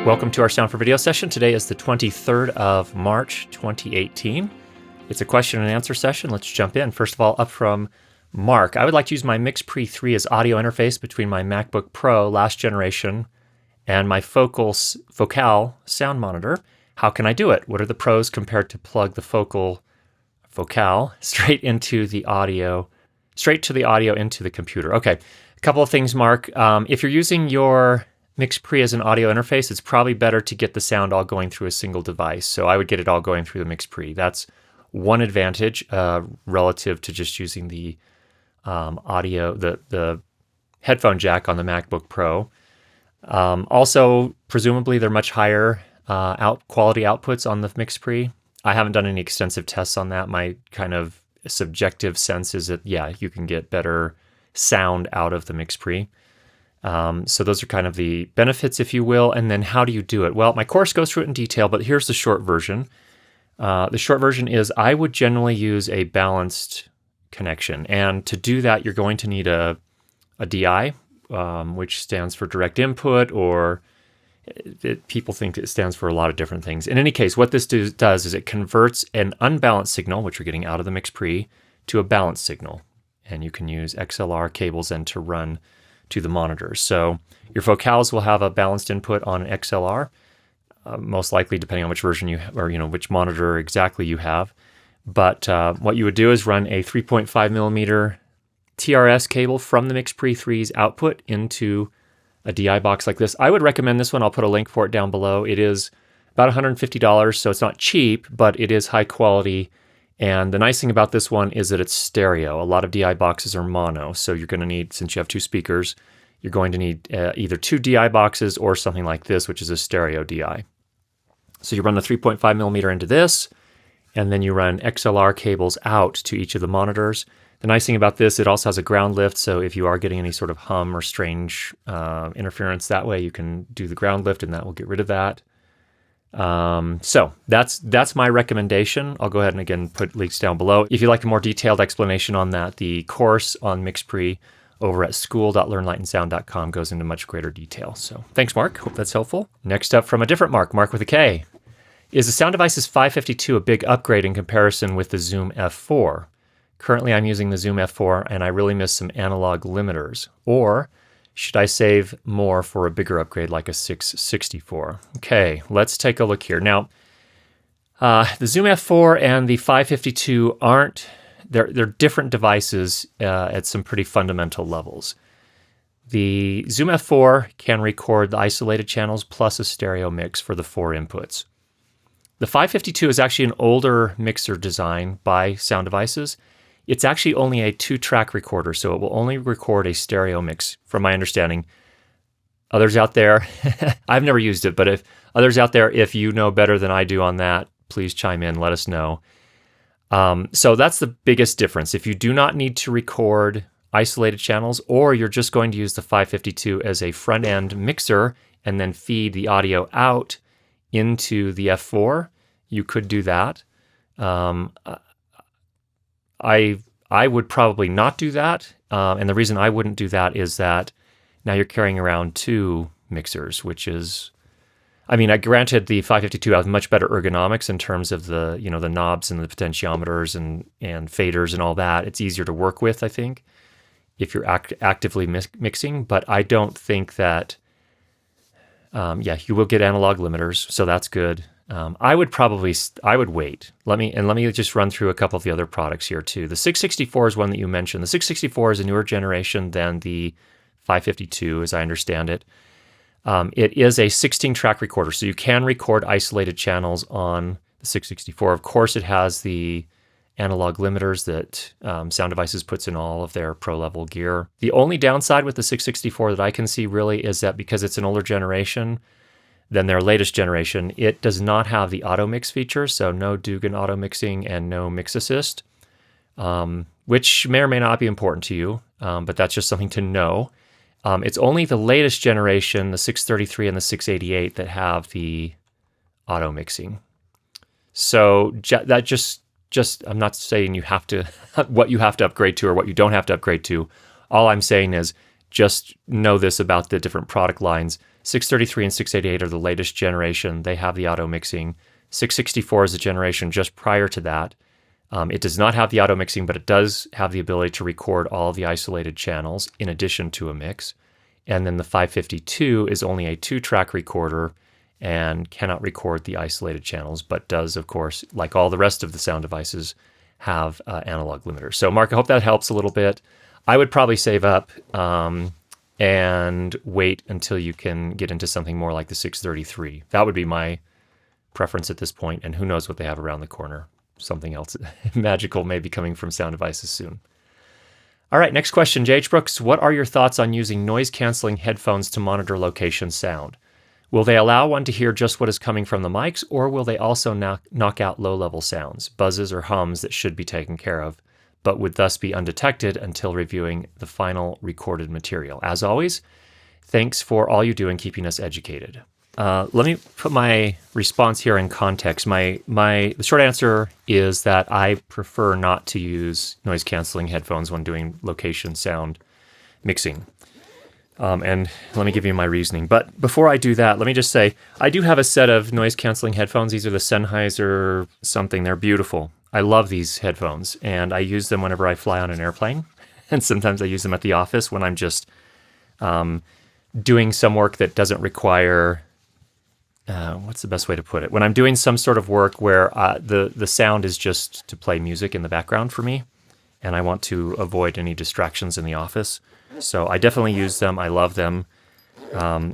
Welcome to our Sound for Video session. Today is the 23rd of March, 2018. It's a question and answer session. Let's jump in. First of all, up from Mark. I would like to use my MixPre 3 as audio interface between my MacBook Pro last generation and my Focal sound monitor. How can I do it? What are the pros compared to plug the Focal straight to the audio into the computer? Okay, a couple of things, Mark. If you're using your MixPre as an audio interface, it's probably better to get the sound all going through a single device. So I would get it all going through the MixPre. That's one advantage relative to just using the audio, the headphone jack on the MacBook Pro. Also, presumably they're much higher quality outputs on the MixPre. I haven't done any extensive tests on that. My kind of subjective sense is that, yeah, you can get better sound out of the MixPre. So those are kind of the benefits, if you will. And then how do you do it? Well, my course goes through it in detail, but here's the short version. The short version is I would generally use a balanced connection. And to do that, you're going to need a DI, which stands for direct input, or people think it stands for a lot of different things. In any case, what this does is it converts an unbalanced signal, which you're getting out of the MixPre, to a balanced signal. And you can use XLR cables then to run to the monitors. So your focals will have a balanced input on an XLR, most likely depending on which version you have, or which monitor exactly you have. But what you would do is run a 3.5 millimeter TRS cable from the MixPre 3's output into a DI box like this. I would recommend this one. I'll put a link for it down below. It is about $150, so it's not cheap, but it is high quality. And the nice thing about this one is that it's stereo. A lot of DI boxes are mono, so you're going to need, since you have two speakers, you're going to need either two DI boxes or something like this, which is a stereo DI. So you run the 3.5 millimeter into this, and then you run XLR cables out to each of the monitors. The nice thing about this, it also has a ground lift, so if you are getting any sort of hum or strange interference that way, you can do the ground lift, and that will get rid of that. So that's my recommendation. I'll go ahead and again put links down below. If you'd like a more detailed explanation on that, the course on MixPre over at school.learnlightandsound.com goes into much greater detail. So thanks, Mark. Hope that's helpful. Next up from a different Mark with a K. Is the Sound Devices 552 a big upgrade in comparison with the Zoom F4? Currently, I'm using the Zoom F4 and I really miss some analog limiters. Or should I save more for a bigger upgrade like a 664? Okay, let's take a look here. Now, the Zoom F4 and the 552 they're different devices at some pretty fundamental levels. The Zoom F4 can record the isolated channels plus a stereo mix for the 4 inputs. The 552 is actually an older mixer design by Sound Devices. It's actually only a 2-track recorder, so it will only record a stereo mix, from my understanding. Others out there, I've never used it, but if others out there, if you know better than I do on that, please chime in, let us know. So that's the biggest difference. If you do not need to record isolated channels, or you're just going to use the 552 as a front-end mixer and then feed the audio out into the F4, you could do that. I would probably not do that, and the reason I wouldn't do that is that now you're carrying around 2 mixers, which is, granted the 552 has much better ergonomics in terms of the the knobs and the potentiometers and faders and all that. It's easier to work with, I think, if you're actively mixing, but I don't think that, you will get analog limiters, so that's good. I would wait. Let me just run through a couple of the other products here too. The 664 is one that you mentioned. The 664 is a newer generation than the 552, as I understand it. It is a 16-track recorder, so you can record isolated channels on the 664. Of course, it has the analog limiters that Sound Devices puts in all of their pro-level gear. The only downside with the 664 that I can see really is that because it's an older generation than their latest generation, it does not have the AutoMix feature, so no Dugan auto mixing and no mix assist, which may or may not be important to you, but that's just something to know. It's only the latest generation, the 633 and the 688, that have the auto mixing. So that just I'm not saying you have to what you have to upgrade to or what you don't have to upgrade to. All I'm saying is just know this about the different product lines. 633 and 688 are the latest generation. They have the auto mixing. 664 is a generation just prior to that. It does not have the auto mixing, but it does have the ability to record all of the isolated channels in addition to a mix. And then the 552 is only a 2-track recorder and cannot record the isolated channels, but does, of course, like all the rest of the sound devices, have analog limiters. So, Mark, I hope that helps a little bit. I would probably save up and wait until you can get into something more like the 633. That would be my preference at this point, and who knows what they have around the corner. Something else magical may be coming from Sound Devices soon. All right, next question, J.H. Brooks. What are your thoughts on using noise-canceling headphones to monitor location sound? Will they allow one to hear just what is coming from the mics, or will they also knock out low-level sounds, buzzes or hums that should be taken care of, but would thus be undetected until reviewing the final recorded material? As always, thanks for all you do in keeping us educated. Let me put my response here in context. The short answer is that I prefer not to use noise-canceling headphones when doing location sound mixing. And let me give you my reasoning. But before I do that, let me just say, I do have a set of noise-canceling headphones. These are the Sennheiser something. They're beautiful. I love these headphones, and I use them whenever I fly on an airplane. And sometimes I use them at the office when I'm just doing some work that doesn't require... what's the best way to put it? When I'm doing some sort of work where the sound is just to play music in the background for me, and I want to avoid any distractions in the office. So I definitely use them. I love them.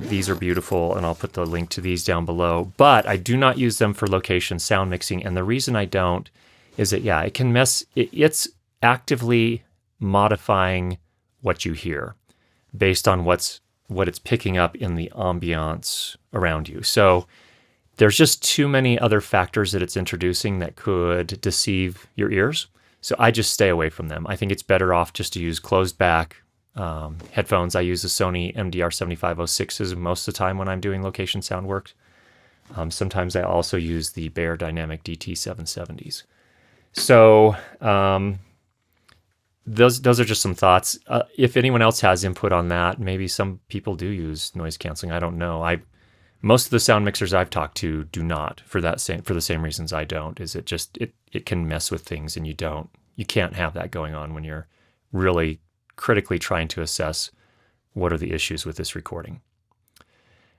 These are beautiful, and I'll put the link to these down below. But I do not use them for location sound mixing, and the reason I don't is that, yeah, it can mess... It's actively modifying what you hear based on what it's picking up in the ambiance around you. So there's just too many other factors that it's introducing that could deceive your ears. So I just stay away from them. I think it's better off just to use closed back headphones. I use the Sony MDR7506s most of the time when I'm doing location sound work. Sometimes I also use the Bear Dynamic DT770s. So those are just some thoughts. If anyone else has input on that, maybe some people do use noise canceling. I don't know. Most of the sound mixers I've talked to do not, for the same reasons I don't. Is it can mess with things, and you can't have that going on when you're really critically trying to assess what are the issues with this recording.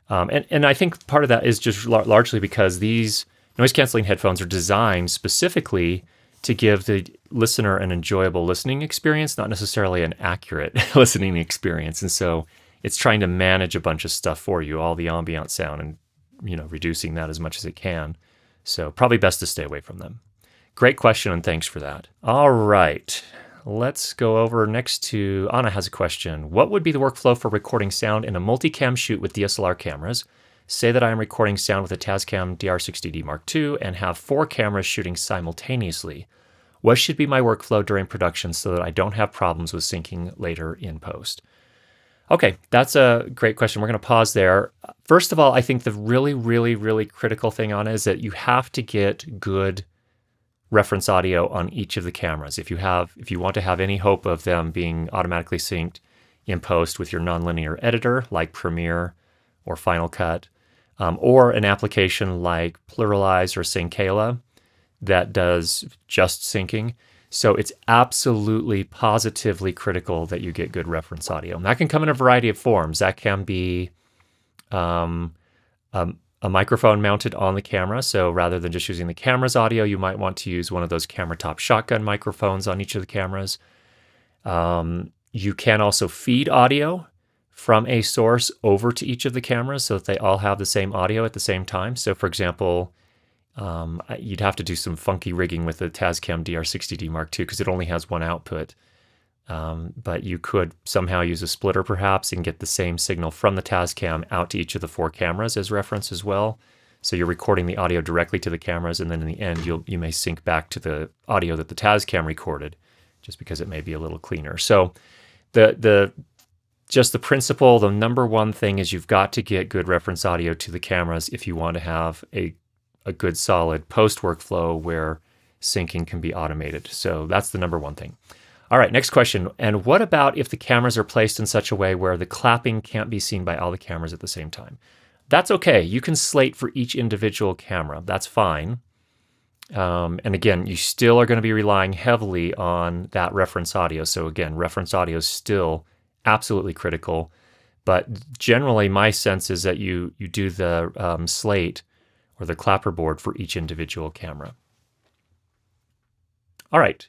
And I think part of that is just largely because these noise canceling headphones are designed specifically to give the listener an enjoyable listening experience, not necessarily an accurate listening experience. And so it's trying to manage a bunch of stuff for you, all the ambient sound, and reducing that as much as it can. So probably best to stay away from them. Great question, and thanks for that. All right, let's go over next to Anna has a question. What would be the workflow for recording sound in a multicam shoot with DSLR cameras? Say that I am recording sound with a Tascam DR60D Mark II and have 4 cameras shooting simultaneously. What should be my workflow during production so that I don't have problems with syncing later in post? Okay, that's a great question. We're going to pause there. First of all, I think the really, really, really critical thing on it is that you have to get good reference audio on each of the cameras. If you want to have any hope of them being automatically synced in post with your nonlinear editor like Premiere or Final Cut, or an application like Pluralize or Syncala that does just syncing. So it's absolutely, positively critical that you get good reference audio. And that can come in a variety of forms. That can be a microphone mounted on the camera. So rather than just using the camera's audio, you might want to use one of those camera top shotgun microphones on each of the cameras. You can also feed audio from a source over to each of the cameras so that they all have the same audio at the same time. So for example, you'd have to do some funky rigging with the Tascam DR60D Mark II because it only has one output. But you could somehow use a splitter perhaps and get the same signal from the Tascam out to each of the 4 cameras as reference as well. So you're recording the audio directly to the cameras, and then in the end you may sync back to the audio that the Tascam recorded, just because it may be a little cleaner. So just the principle, the number one thing is you've got to get good reference audio to the cameras if you want to have a good solid post workflow where syncing can be automated. So that's the number one thing. All right, next question. And what about if the cameras are placed in such a way where the clapping can't be seen by all the cameras at the same time? That's okay. You can slate for each individual camera. That's fine. And again, you still are going to be relying heavily on that reference audio. So again, reference audio is still absolutely critical. But generally, my sense is that you do the slate or the clapperboard for each individual camera. All right.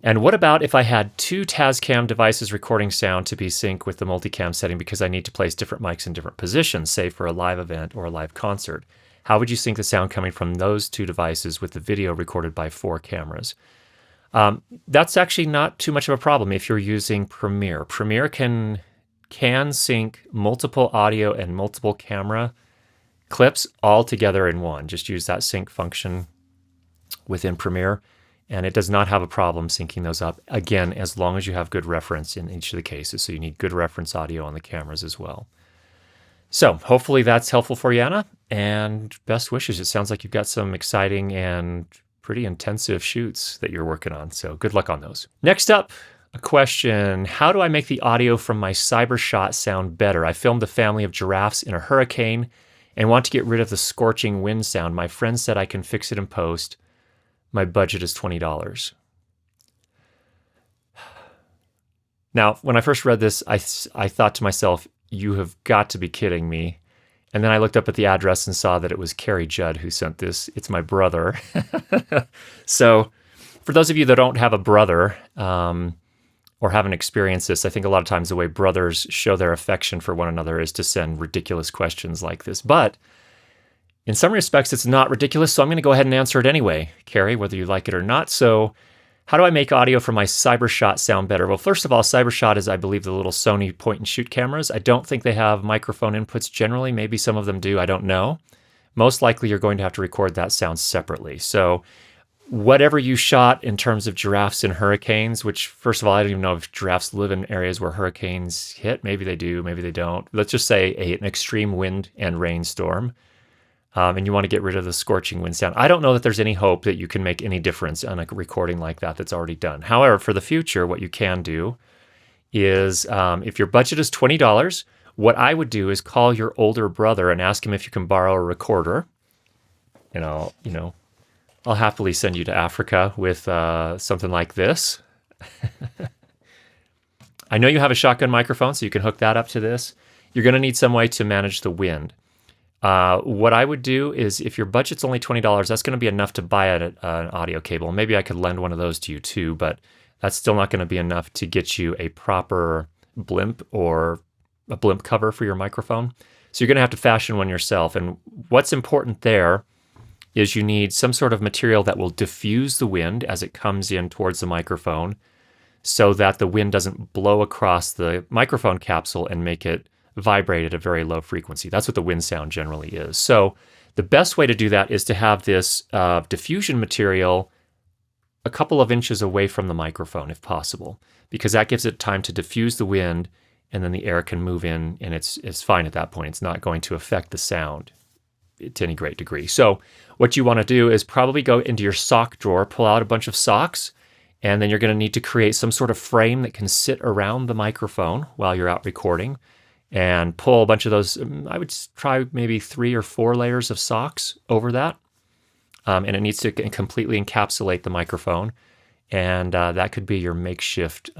And what about if I had two Tascam devices recording sound to be sync with the multicam setting because I need to place different mics in different positions, say for a live event or a live concert? How would you sync the sound coming from those two devices with the video recorded by 4 cameras? That's actually not too much of a problem if you're using Premiere. Premiere can sync multiple audio and multiple camera clips all together in one. Just use that sync function within Premiere, and it does not have a problem syncing those up, again, as long as you have good reference in each of the cases. So you need good reference audio on the cameras as well. So hopefully that's helpful for you, Anna, and best wishes. It sounds like you've got some exciting and pretty intensive shoots that you're working on, so good luck on those. Next up, a question. How do I make the audio from my CyberShot sound better? I filmed a family of giraffes in a hurricane and want to get rid of the scorching wind sound. My friend said I can fix it in post. My budget is $20. Now, when I first read this, I thought to myself, you have got to be kidding me. And then I looked up at the address and saw that it was Carrie Judd who sent this. It's my brother. So for those of you that don't have a brother or haven't experienced this, I think a lot of times the way brothers show their affection for one another is to send ridiculous questions like this. But in some respects, it's not ridiculous, so I'm going to go ahead and answer it anyway, Carrie, whether you like it or not. So how do I make audio from my CyberShot sound better? Well, first of all, CyberShot is, I believe, the little Sony point-and-shoot cameras. I don't think they have microphone inputs generally. Maybe some of them do. I don't know. Most likely, you're going to have to record that sound separately. So whatever you shot in terms of giraffes and hurricanes, which, first of all, I don't even know if giraffes live in areas where hurricanes hit. Maybe they do. Maybe they don't. Let's just say an extreme wind and rainstorm. And you want to get rid of the scorching wind sound. I don't know that there's any hope that you can make any difference on a recording like that that's already done. However, for the future, what you can do is, if your budget is $20, what I would do is call your older brother and ask him if you can borrow a recorder. And I'll happily send you to Africa with something like this. I know you have a shotgun microphone, so you can hook that up to this. You're going to need some way to manage the wind. What I would do is, if your budget's only $20, that's going to be enough to buy an audio cable. Maybe I could lend one of those to you too, but that's still not going to be enough to get you a proper blimp or a blimp cover for your microphone. So you're going to have to fashion one yourself. And what's important there is you need some sort of material that will diffuse the wind as it comes in towards the microphone so that the wind doesn't blow across the microphone capsule and make it vibrate at a very low frequency. That's what the wind sound generally is. So the best way to do that is to have this diffusion material a couple of inches away from the microphone if possible, because that gives it time to diffuse the wind and then the air can move in and it's fine at that point. It's not going to affect the sound to any great degree. So what you want to do is probably go into your sock drawer, pull out a bunch of socks, and then you're going to need to create some sort of frame that can sit around the microphone while you're out recording. And pull a bunch of those. I would try maybe 3 or 4 layers of socks over that. And it needs to completely encapsulate the microphone. And that could be your makeshift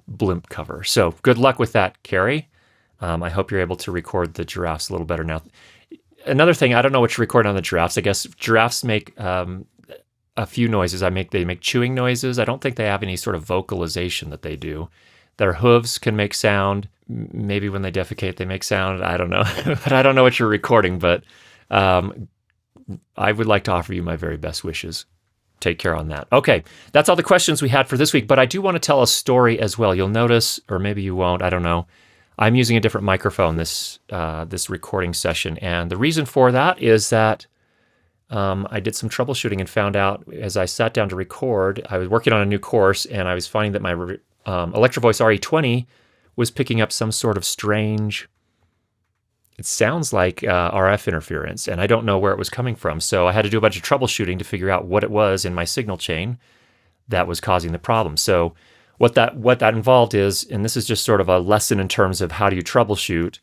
blimp cover. So good luck with that, Carrie. I hope you're able to record the giraffes a little better now. Another thing, I don't know what you're recording on the giraffes. I guess giraffes make a few noises. They make chewing noises. I don't think they have any sort of vocalization that they do. Their hooves can make sound. Maybe when they defecate, they make sound. I don't know. But I don't know what you're recording. But I would like to offer you my very best wishes. Take care on that. Okay, that's all the questions we had for this week. But I do want to tell a story as well. You'll notice, or maybe you won't, I don't know. I'm using a different microphone this recording session. And the reason for that is that I did some troubleshooting and found out as I sat down to record, I was working on a new course and I was finding that my Electro-Voice RE20 was picking up some sort of strange, it sounds like RF interference, and I don't know where it was coming from. So I had to do a bunch of troubleshooting to figure out what it was in my signal chain that was causing the problem. So what that involved is, and this is just sort of a lesson in terms of how do you troubleshoot.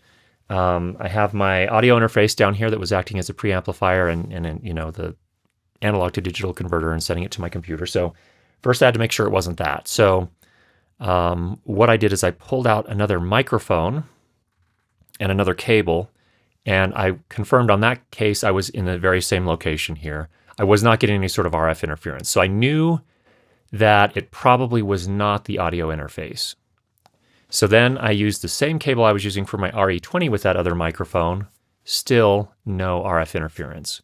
I have my audio interface down here that was acting as a preamplifier and you know, the analog to digital converter and sending it to my computer. So first I had to make sure it wasn't that. So what I did is I pulled out another microphone and another cable, and I confirmed on that case I was in the very same location here. I was not getting any sort of RF interference. So I knew that it probably was not the audio interface. So then I used the same cable I was using for my RE20 with that other microphone, still no RF interference.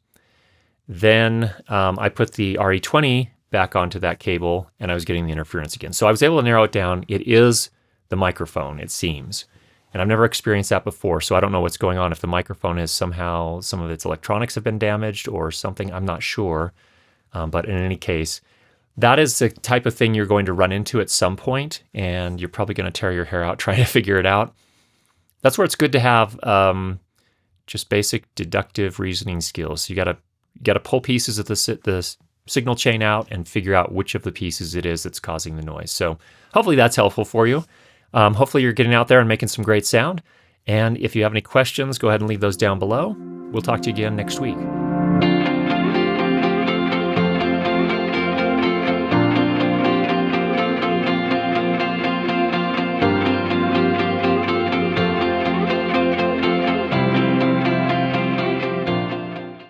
Then I put the RE20 back onto that cable and I was getting the interference again. So I was able to narrow it down. It is the microphone, it seems. And I've never experienced that before, so I don't know what's going on. If the microphone is somehow, some of its electronics have been damaged or something, I'm not sure. But in any case, that is the type of thing you're going to run into at some point, and you're probably going to tear your hair out trying to figure it out. That's where it's good to have just basic deductive reasoning skills. So you got to pull pieces of the signal chain out and figure out which of the pieces it is that's causing the noise. So hopefully that's helpful for you. Hopefully you're getting out there and making some great sound. And if you have any questions, go ahead and leave those down below. We'll talk to you again next week.